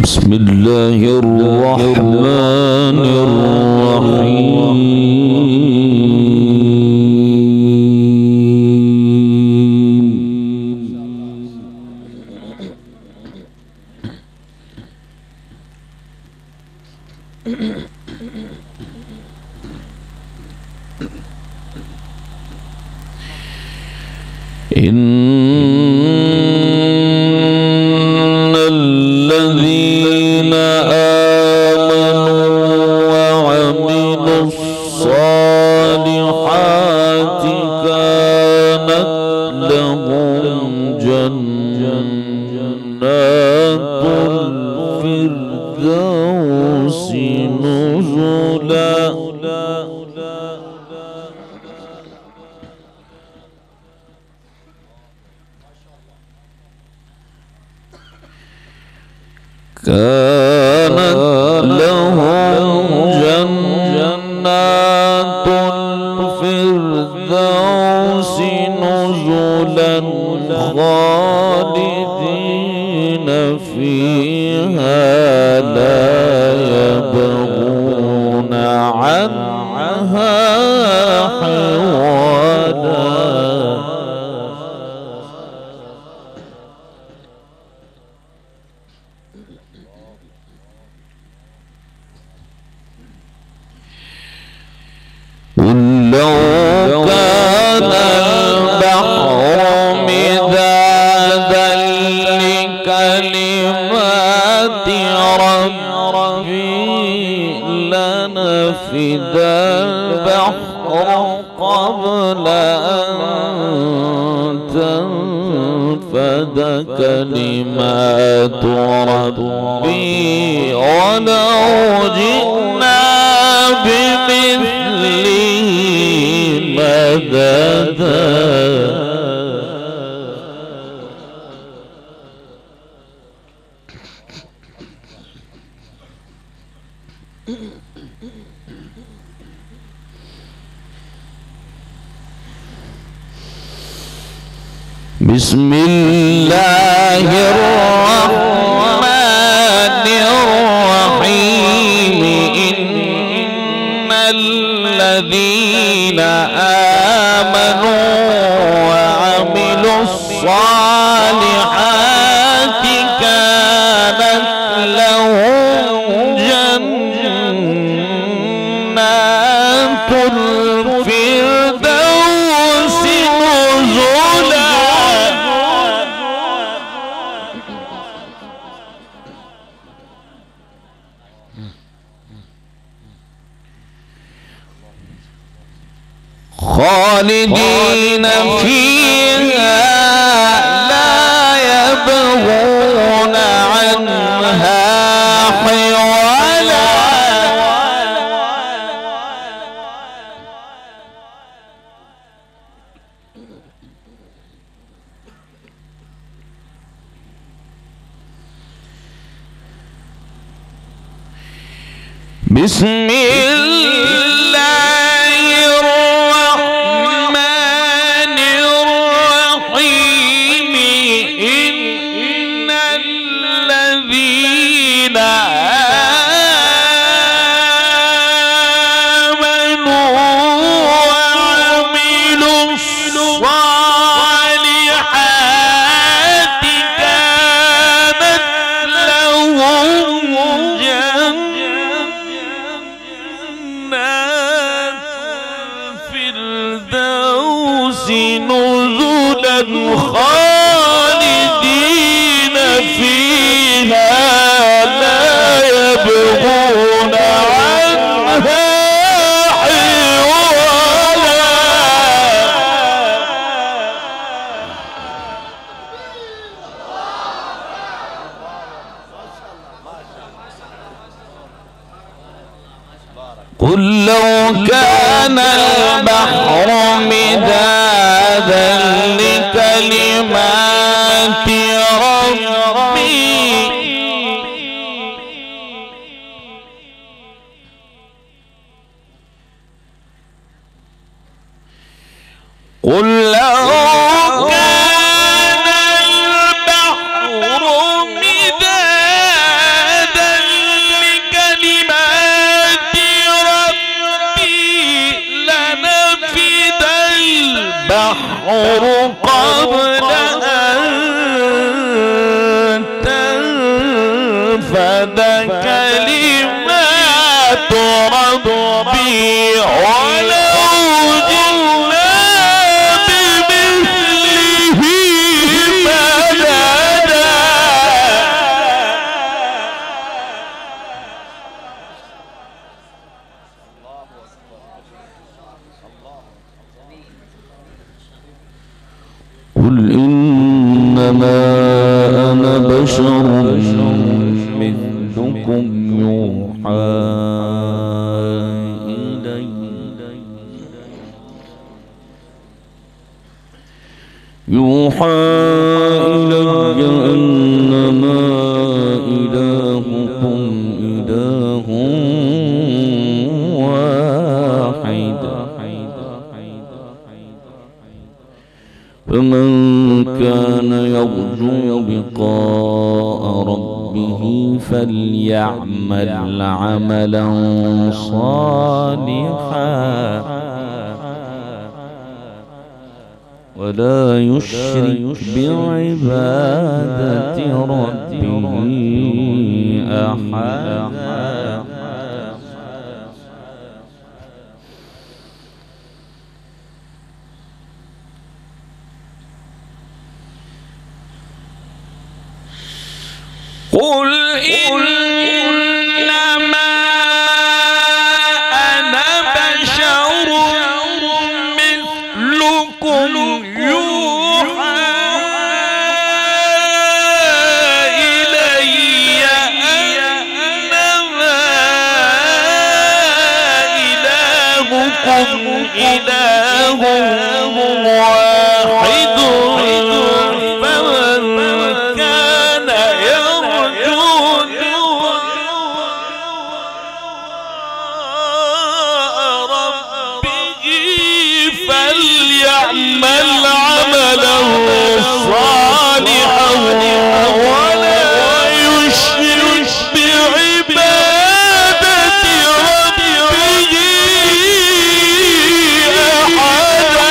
بسم الله الرحمن الرحيم. إن الذين آمنوا وعملوا الصالحات كانت لهم جنات الفردوس نزلا. كانت لهم جنات الفردوس نزلا خالدين فيها لا يبغون عنها حولا. قل لو كان البحر مدادا لكلمات ربي لنفد البحر قبل أن تنفد كلمات ربي ولو جئنا بمثله مددا. بسم الله الرحمن الرحيم. إن الذين آمنوا وعملوا الصالحات كانت لهم جنات الفردوس نزلا. خالدين فيها لا يبغون عنها حولا. بسم الله الرحمن الرحيم. إن الذين آمنوا وعملوا الصالحات كانت لهم الفردوس نزلا خالدين فيها لا يبغون عنها حولا. قل لو كان البحر مدادا لكلمات ربي قل لو كان البحر مدادا نفد كلمات ربي ولو جئنا بمثله مددا. قل إنما أنا بشر مثلكم يوحى إلي أنما إلهكم إله واحد. فمن كان يرجو لقاء ربه فليعمل عملا صالحا ولا يشرك بعبادة ربه أحدا. قل إنما أنا بشر مثلكم يوحى إلي أنما إلهكم إله واحد. فليعمل عملا صالحا ولا يشرك بعبادة ربه أحدا.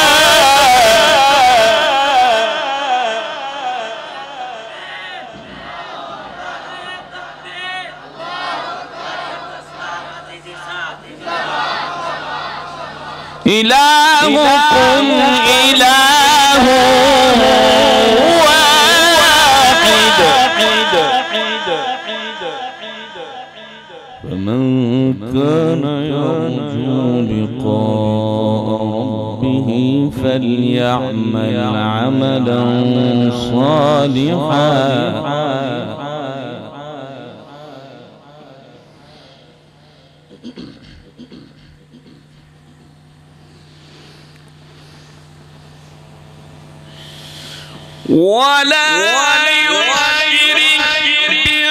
إلهكم إله واحد. فمن كان يرجو لقاء ربه فليعمل عملا صالحا ولا يشرك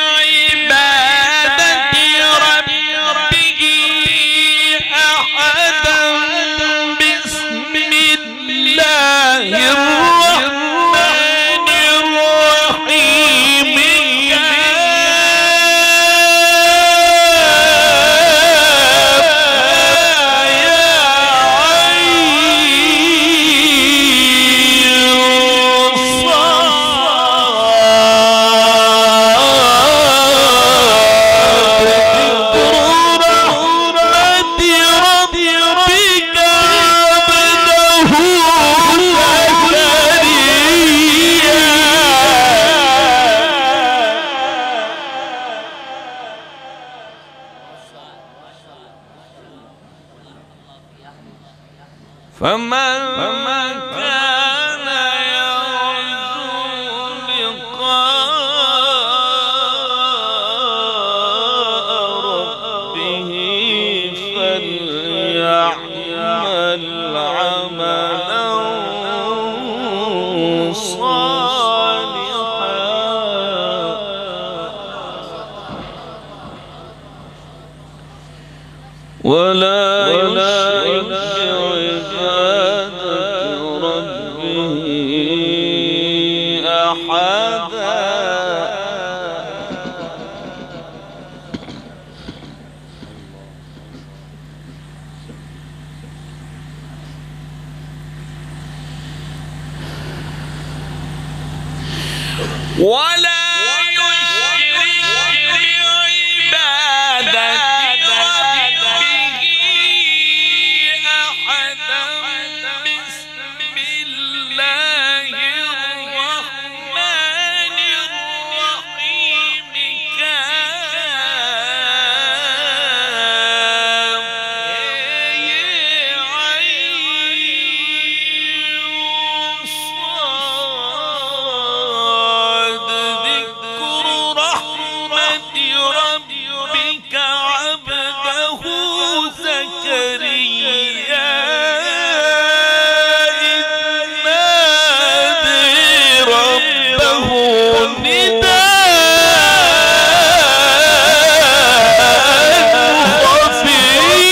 بعبادة ربه أحدا. بسم الله الرحمن الرحيم. فمن كان يرجو لقاء ربه فليعمل عملا صالحا ولا ولا يشرك ربك عبده زكريا إذ نادى ربه نداء خفيا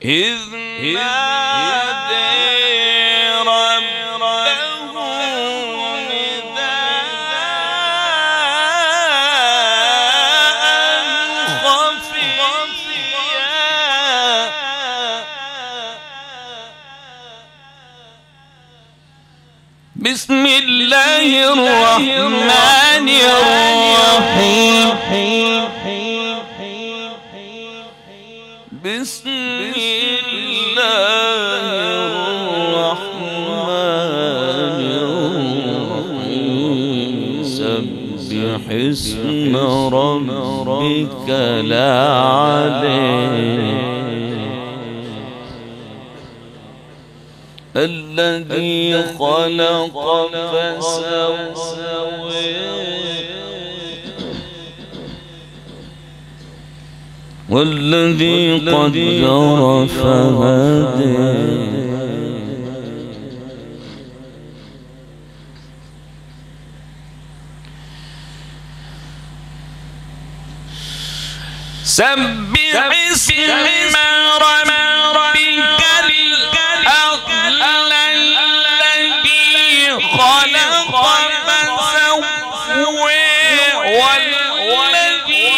إذ نادى ربه نداء خفيا بسم الله الرحمن الرحيم بسم الله الرحمن الرحيم سبح اسم ربك الأعلى الذي خلق فسوى والذي قدر فهدى سبح اسم ربك الأعلى الذي خلق فسوى والذي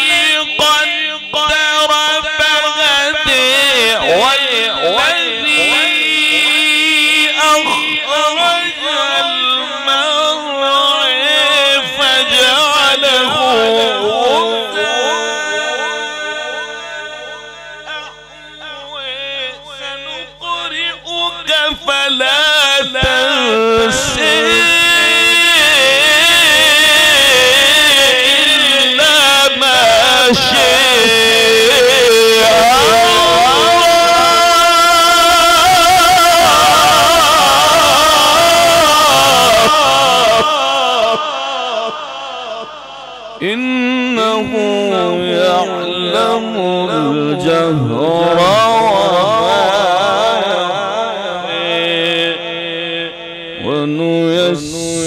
قدر فهدى والذي أخرج المرعى فجعله سنقرئك فلا تنسى إلا ما إنه يعلم الجهر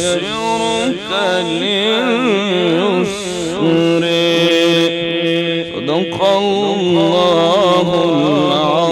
ونيسرك لليسر صدق الله العظيم.